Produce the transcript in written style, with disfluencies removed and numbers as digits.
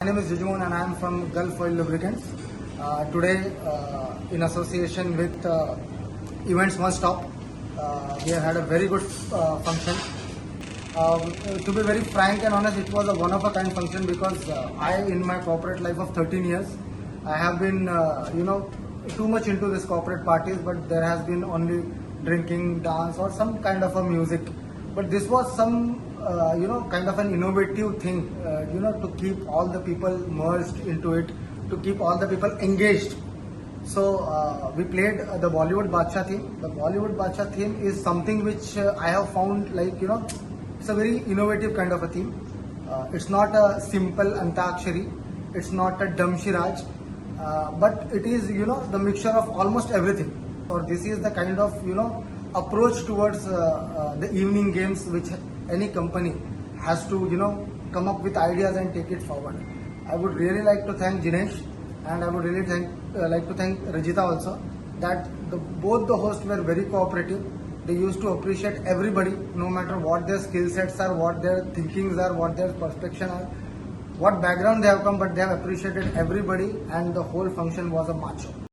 My name is Jujumon and I am from Gulf Oil Lubricants. Today, in association with Events One Stop, we have had a very good function. To be very frank and honest, it was a one-of-a-kind function because in my corporate life of 13 years, I have been, too much into this corporate parties, but there has been only drinking, dance, or some kind of a music. But this was some, kind of an innovative thing, to keep all the people merged into it, to keep all the people engaged. So we played the Bollywood Badshah theme. The Bollywood Badshah theme is something which I have found it's a very innovative kind of a theme. It's not a simple Antakshari. It's not a Damshiraj. But it is, the mixture of almost everything. Or this is the kind of, approach towards the evening games which any company has to, come up with ideas and take it forward. I would really like to thank Jinesh and I would really like to thank Rajita also that both the hosts were very cooperative. They used to appreciate everybody no matter what their skill sets are, what their thinkings are, what their perspective are, what background they have come, but they have appreciated everybody and the whole function was a macho.